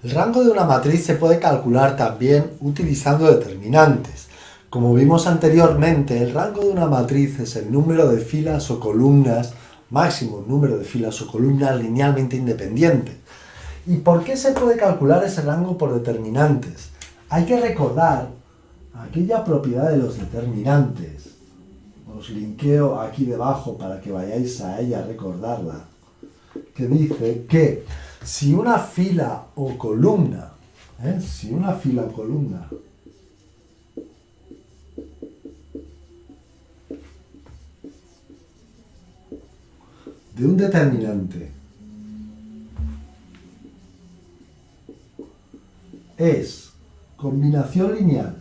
El rango de una matriz se puede calcular también utilizando determinantes. Como vimos anteriormente, el rango de una matriz es el número de filas o columnas, máximo número de filas o columnas linealmente independientes. ¿Y por qué se puede calcular ese rango por determinantes? Hay que recordar aquella propiedad de los determinantes. Os linkeo aquí debajo para que vayáis a ella a recordarla, que dice que si una fila o columna, de un determinante es combinación lineal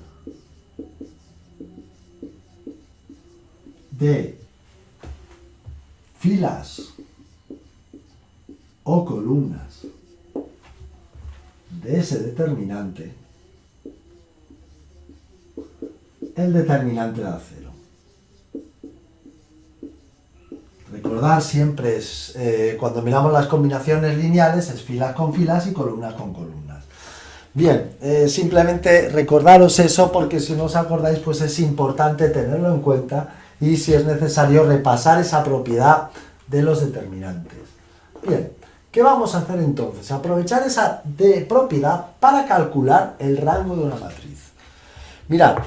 de filas o columnas de ese determinante, el determinante da cero. Recordar siempre es, cuando miramos las combinaciones lineales, es filas con filas y columnas con columnas. Bien, simplemente recordaros eso porque si no os acordáis, pues es importante tenerlo en cuenta y si es necesario repasar esa propiedad de los determinantes. Bien, ¿qué vamos a hacer entonces? Aprovechar esa propiedad para calcular el rango de una matriz. Mirad,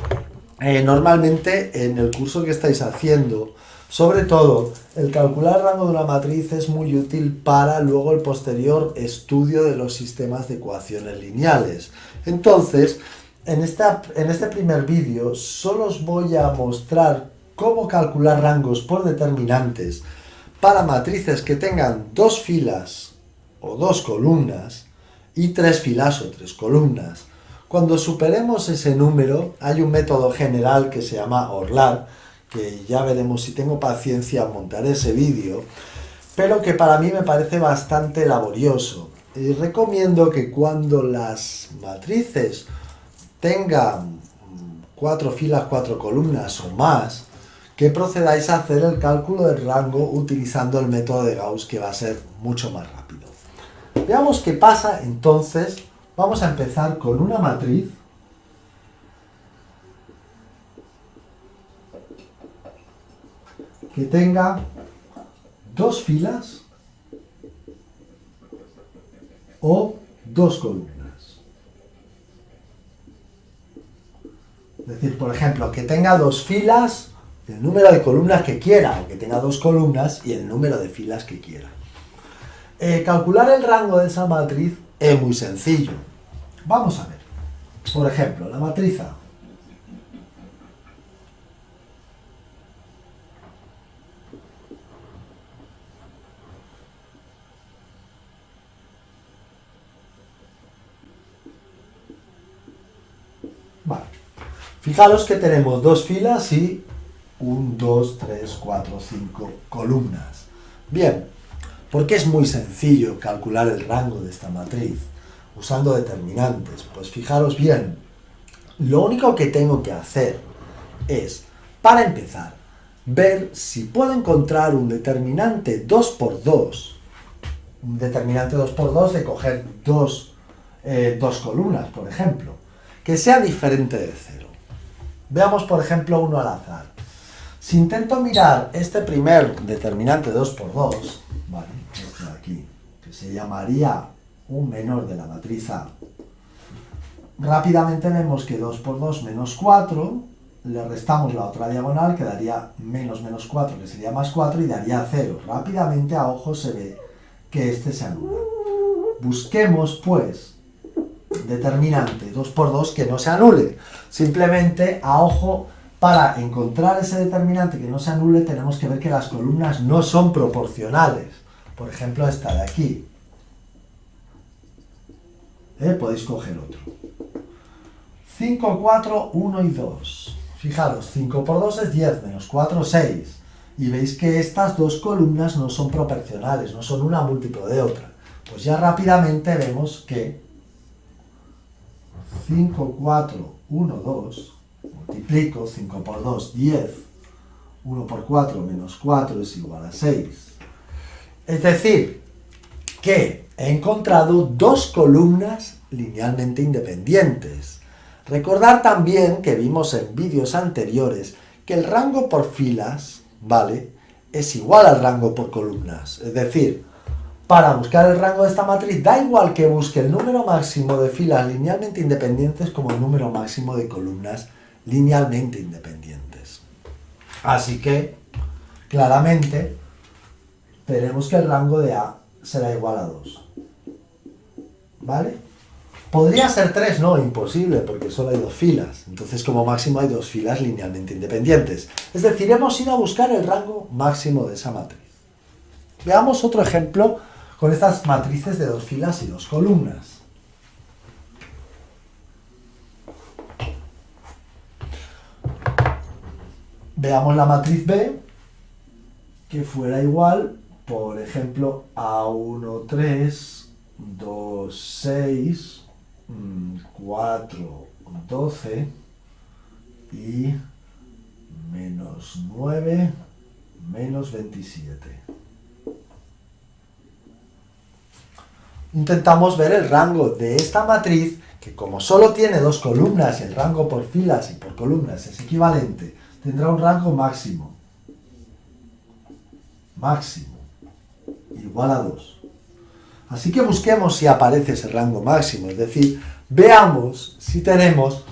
normalmente en el curso que estáis haciendo, sobre todo, el calcular el rango de una matriz es muy útil para luego el posterior estudio de los sistemas de ecuaciones lineales. Entonces, en este primer vídeo solo os voy a mostrar cómo calcular rangos por determinantes para matrices que tengan dos filas o dos columnas y tres filas o tres columnas. Cuando superemos ese número, hay un método general que se llama Orlar, que ya veremos, si tengo paciencia montaré ese vídeo, pero que para mí me parece bastante laborioso. Y recomiendo que cuando las matrices tengan 4 filas, 4 columnas o más, que procedáis a hacer el cálculo del rango utilizando el método de Gauss, que va a ser mucho más rápido. Veamos qué pasa entonces. Vamos a empezar con una matriz que tenga dos filas o dos columnas. Es decir, por ejemplo, que tenga dos filas, el número de columnas que quiera, o que tenga dos columnas y el número de filas que quiera. Calcular el rango de esa matriz es muy sencillo. Vamos a ver. Por ejemplo, la matriz A. Vale. Fijaros que tenemos dos filas y 1, 2, 3, 4, 5 columnas. Bien, ¿por qué es muy sencillo calcular el rango de esta matriz usando determinantes? Pues fijaros bien, lo único que tengo que hacer es, para empezar, ver si puedo encontrar un determinante 2×2, un determinante 2×2 de coger dos columnas, por ejemplo, que sea diferente de 0. Veamos, por ejemplo, uno al azar. Si intento mirar este primer determinante 2×2, ¿vale? Este de aquí, que se llamaría un menor de la matriz A, rápidamente vemos que 2×2 menos 4, le restamos la otra diagonal, que daría menos 4, que sería más 4, y daría 0. Rápidamente a ojo se ve que este se anula. Busquemos, pues, determinante 2×2 que no se anule. Simplemente a ojo, para encontrar ese determinante que no se anule, tenemos que ver que las columnas no son proporcionales. Por ejemplo, esta de aquí. Podéis coger otro. 5, 4, 1 y 2. Fijaros, 5×2 es 10, menos 4, 6. Y veis que estas dos columnas no son proporcionales, no son una múltiplo de otra. Pues ya rápidamente vemos que 5, 4, 1, 2, multiplico 5×2, 10, 1×4 menos 4 es igual a 6. Es decir, que he encontrado dos columnas linealmente independientes. Recordar también que vimos en vídeos anteriores que el rango por filas, ¿vale?, es igual al rango por columnas. Es decir, para buscar el rango de esta matriz, da igual que busque el número máximo de filas linealmente independientes como el número máximo de columnas linealmente independientes. Así que, claramente, tenemos que el rango de A será igual a 2. ¿Vale? Podría ser 3, no, imposible, porque solo hay 2 filas. Entonces, como máximo hay 2 filas linealmente independientes. Es decir, hemos ido a buscar el rango máximo de esa matriz. Veamos otro ejemplo con estas matrices de 2 filas y 2 columnas. Veamos la matriz B, que fuera igual, por ejemplo, A1, 3, 2, 6, 4, 12 y menos 9, menos 27. Intentamos ver el rango de esta matriz, que como solo tiene 2 columnas y el rango por filas y por columnas es equivalente, tendrá un rango máximo. Máximo. Igual a 2. Así que busquemos si aparece ese rango máximo, es decir, veamos si tenemos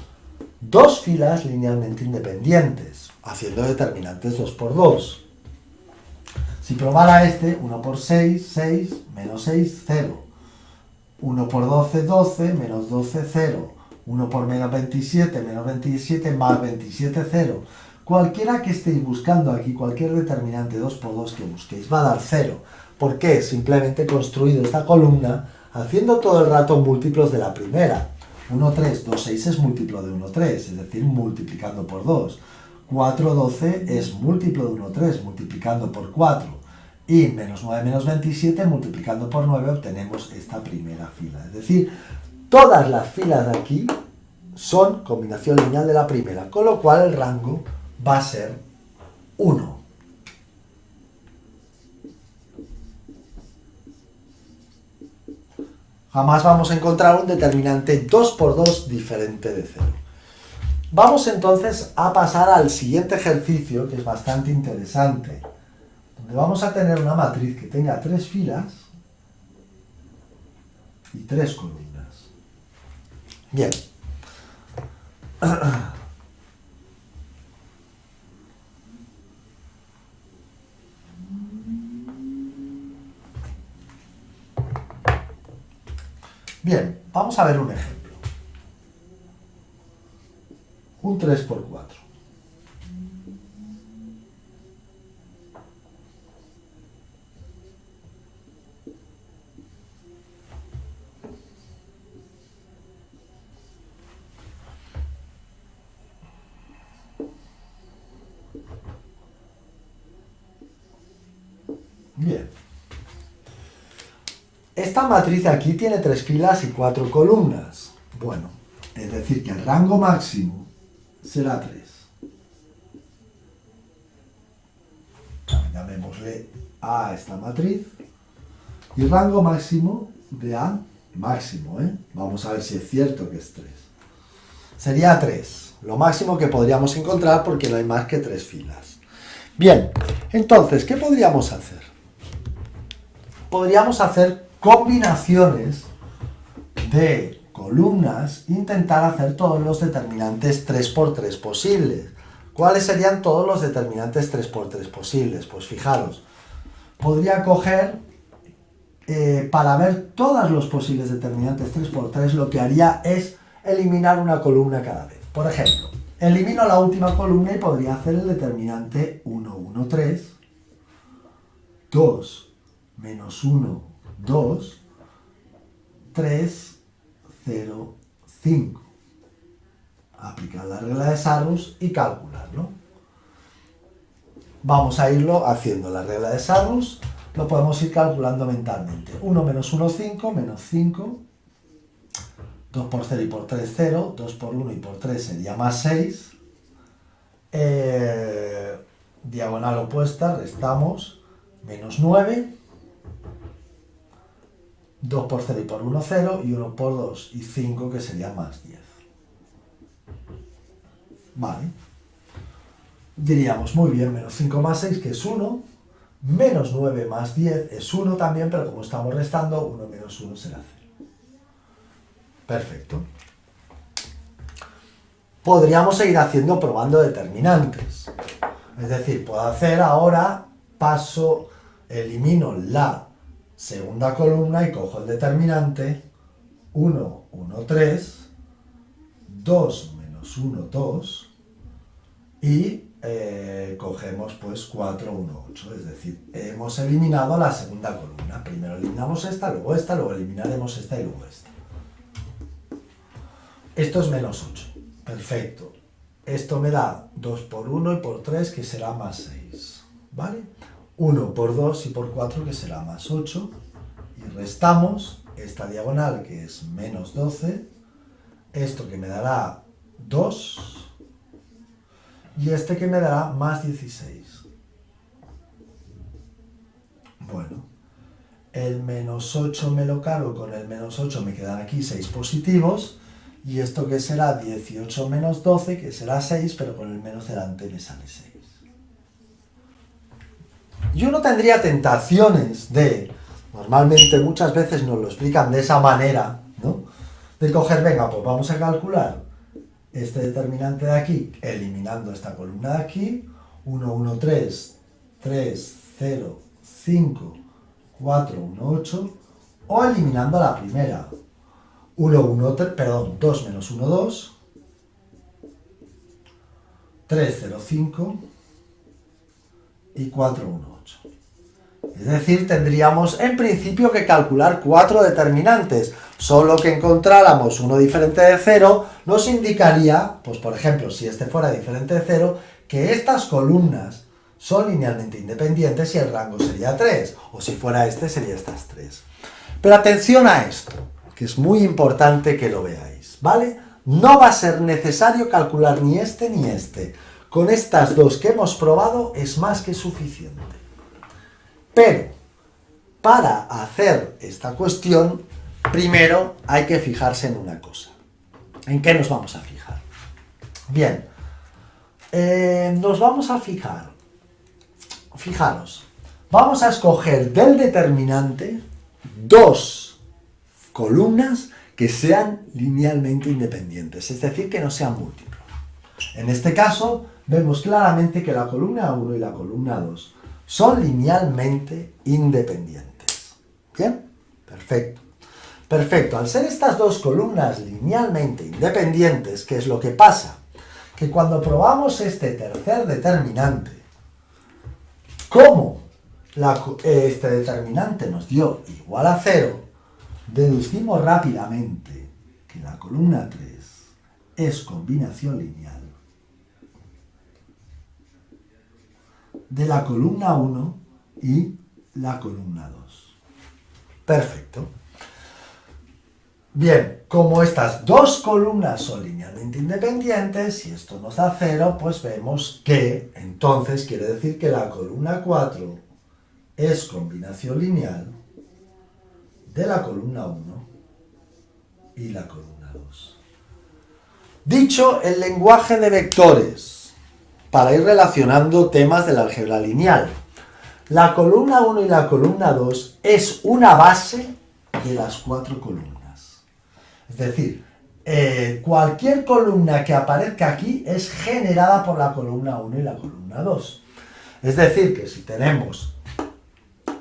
2 filas linealmente independientes, haciendo determinantes 2 por 2. Si probara este, 1 por 6, 6, menos 6, 0. 1 por 12, 12, menos 12, 0. 1 por menos 27, menos 27, más 27, 0. Cualquiera que estéis buscando aquí, cualquier determinante 2 por 2 que busquéis, va a dar 0. ¿Por qué? Simplemente he construido esta columna haciendo todo el rato múltiplos de la primera. 1, 3, 2, 6 es múltiplo de 1, 3, es decir, multiplicando por 2. 4, 12 es múltiplo de 1, 3, multiplicando por 4. Y menos 9 menos 27 multiplicando por 9 obtenemos esta primera fila. Es decir, todas las filas de aquí son combinación lineal de la primera, con lo cual el rango va a ser 1. Jamás vamos a encontrar un determinante 2 por 2 diferente de 0. Vamos entonces a pasar al siguiente ejercicio, que es bastante interesante, donde vamos a tener una matriz que tenga 3 filas y 3 columnas. Bien. Bien, vamos a ver un ejemplo. Un 3 por 4. Bien. Esta matriz aquí tiene 3 filas y 4 columnas. Bueno, es decir que el rango máximo será 3. Llamémosle A a esta matriz. Y rango máximo de A, máximo, vamos a ver si es cierto que es 3. Sería 3, lo máximo que podríamos encontrar porque no hay más que 3 filas. Bien, entonces, ¿qué podríamos hacer? Podríamos hacer combinaciones de columnas, intentar hacer todos los determinantes 3 por 3 posibles. ¿Cuáles serían todos los determinantes 3 por 3 posibles? Pues fijaros, podría coger, para ver todos los posibles determinantes 3 por 3, lo que haría es eliminar una columna cada vez. Por ejemplo, elimino la última columna y podría hacer el determinante 1, 1, 3, 2, menos 1, 2, 3, 0, 5. Aplicar la regla de Sarrus y calcularlo. Vamos a irlo haciendo la regla de Sarrus, lo podemos ir calculando mentalmente. 1 menos 1, 5, menos 5. 2 por 0 y por 3, 0. 2 por 1 y por 3 sería más 6. Diagonal opuesta, restamos. Menos 9. 2 por 0 y por 1, 0, y 1 por 2 y 5, que sería más 10. Vale. Diríamos, muy bien, menos 5 más 6, que es 1, menos 9 más 10 es 1 también, pero como estamos restando, 1 menos 1 será 0. Perfecto. Podríamos seguir haciendo probando determinantes. Es decir, puedo hacer ahora, elimino la segunda columna y cojo el determinante 1, 1, 3, 2 menos 1, 2 y cogemos pues 4, 1, 8. Es decir, hemos eliminado la segunda columna. Primero eliminamos esta, luego eliminaremos esta y luego esta. Esto es menos 8. Perfecto. Esto me da 2 por 1 y por 3, que será más 6. ¿Vale? 1 por 2 y por 4, que será más 8. Y restamos esta diagonal, que es menos 12. Esto que me dará 2. Y este que me dará más 16. Bueno, el menos 8 me lo cargo con el menos 8, me quedan aquí 6 positivos. Y esto que será 18 menos 12, que será 6, pero con el menos delante me sale 6. Y uno tendría tentaciones normalmente muchas veces nos lo explican de esa manera, ¿no? De coger, venga, pues vamos a calcular este determinante de aquí, eliminando esta columna de aquí, 1, 1, 3, 3, 0, 5, 4, 1, 8, o eliminando la primera, 1, 1, 3, perdón, 2 menos 1, 2, 3, 0, 5 y 4, 1, 8. Es decir, tendríamos en principio que calcular 4 determinantes. Solo que encontráramos uno diferente de 0 nos indicaría, pues por ejemplo, si este fuera diferente de 0, que estas columnas son linealmente independientes y el rango sería 3. O si fuera este, sería estas 3. Pero atención a esto, que es muy importante que lo veáis, ¿vale? No va a ser necesario calcular ni este ni este. Con estas dos que hemos probado es más que suficiente. Pero, para hacer esta cuestión, primero hay que fijarse en una cosa. ¿En qué nos vamos a fijar? Bien, nos vamos a fijar. Fijaros, vamos a escoger del determinante dos columnas que sean linealmente independientes, es decir, que no sean múltiplos. En este caso, vemos claramente que la columna 1 y la columna 2 son linealmente independientes. ¿Bien? Perfecto. Perfecto. Al ser estas dos columnas linealmente independientes, ¿qué es lo que pasa? Que cuando probamos este tercer determinante, como este determinante nos dio igual a 0, deducimos rápidamente que la columna 3 es combinación lineal de la columna 1 y la columna 2. Perfecto. Bien, como estas dos columnas son linealmente independientes y esto nos da 0, pues vemos que entonces quiere decir que la columna 4 es combinación lineal de la columna 1 y la columna 2. Dicho el lenguaje de vectores, para ir relacionando temas de la álgebra lineal, la columna 1 y la columna 2 es una base de las cuatro columnas. Es decir, cualquier columna que aparezca aquí es generada por la columna 1 y la columna 2. Es decir, que si tenemos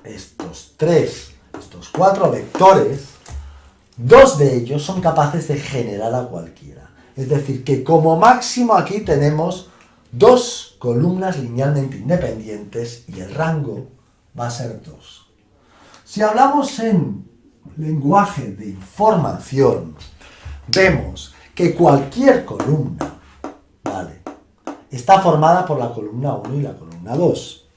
estos cuatro vectores, dos de ellos son capaces de generar a cualquiera. Es decir, que como máximo aquí tenemos dos columnas linealmente independientes y el rango va a ser 2. Si hablamos en lenguaje de información, vemos que cualquier columna, ¿vale?, está formada por la columna 1 y la columna 2.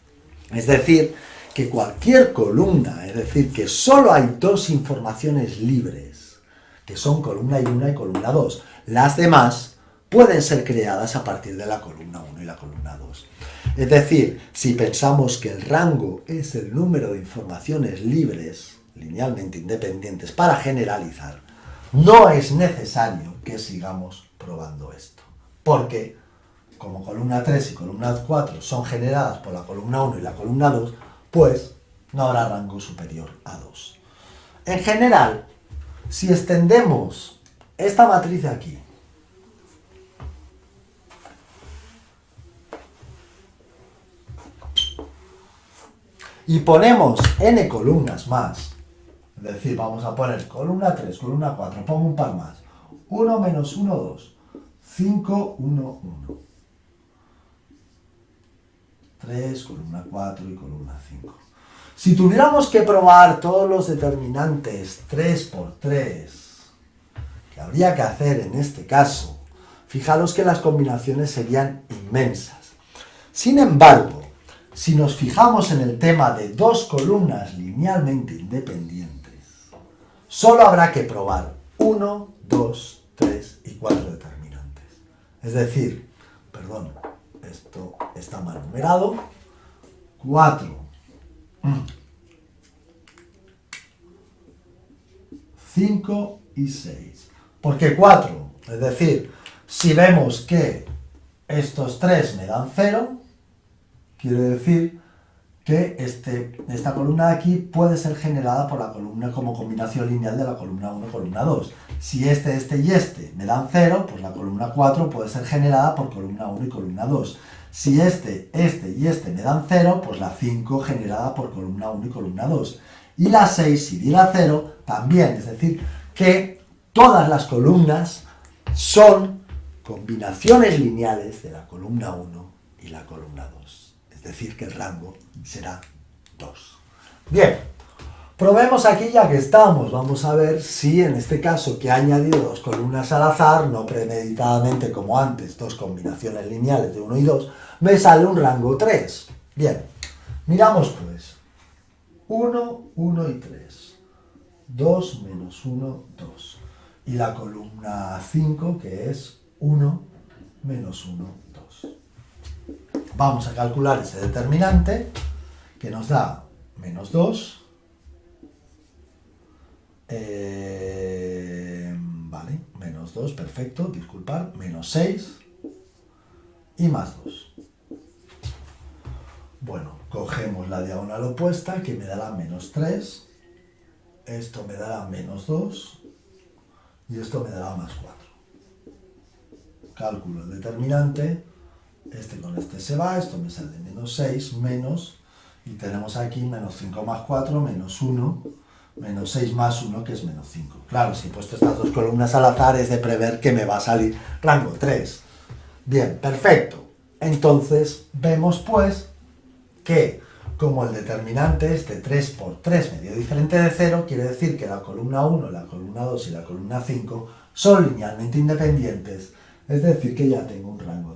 Es decir, que cualquier columna, es decir, que solo hay dos informaciones libres, que son columna 1 y columna 2. Las demás pueden ser creadas a partir de la columna 1 y la columna 2. Es decir, si pensamos que el rango es el número de informaciones libres, linealmente independientes para generalizar, no es necesario que sigamos probando esto. Porque, como columna 3 y columna 4 son generadas por la columna 1 y la columna 2, pues no habrá rango superior a 2. En general, si extendemos esta matriz de aquí y ponemos n columnas más, es decir, vamos a poner columna 3, columna 4, pongo un par más, 1 menos 1, 2, 5, 1, 1, 3, columna 4 y columna 5. Si tuviéramos que probar todos los determinantes 3 por 3, que habría que hacer en este caso, fijaros que las combinaciones serían inmensas. Sin embargo, si nos fijamos en el tema de dos columnas linealmente independientes, solo habrá que probar 1, 2, 3 y 4 determinantes. Es decir, perdón, esto está mal numerado, 4, 5 y 6. ¿Por qué 4? Es decir, si vemos que estos 3 me dan 0, quiere decir que esta columna de aquí puede ser generada por la columna como combinación lineal de la columna 1 y columna 2. Si este y este me dan 0, pues la columna 4 puede ser generada por columna 1 y columna 2. Si este y este me dan 0, pues la 5 generada por columna 1 y columna 2. Y la 6, si diera 0, también. Es decir, que todas las columnas son combinaciones lineales de la columna 1 y la columna 2. Es decir, que el rango será 2. Bien, probemos aquí ya que estamos. Vamos a ver si en este caso que he añadido dos columnas al azar, no premeditadamente como antes, dos combinaciones lineales de 1 y 2, me sale un rango 3. Bien, miramos pues. 1, 1 y 3. 2 menos 1, 2. Y la columna 5 que es 1 menos 1, 2. Vamos a calcular ese determinante que nos da menos 2. Vale, menos 2, perfecto, disculpad, menos 6 y más 2. Bueno, cogemos la diagonal opuesta que me dará menos 3, esto me dará menos 2 y esto me dará más 4. Cálculo el determinante, este con este se va, esto me sale menos 6, menos, y tenemos aquí menos 5 más 4, menos 1, menos 6 más 1, que es menos 5. Claro, si he puesto estas dos columnas al azar es de prever que me va a salir rango 3. Bien, perfecto. Entonces, vemos pues que como el determinante es de 3 por 3 medio diferente de 0, quiere decir que la columna 1, la columna 2 y la columna 5 son linealmente independientes, es decir, que ya tengo un rango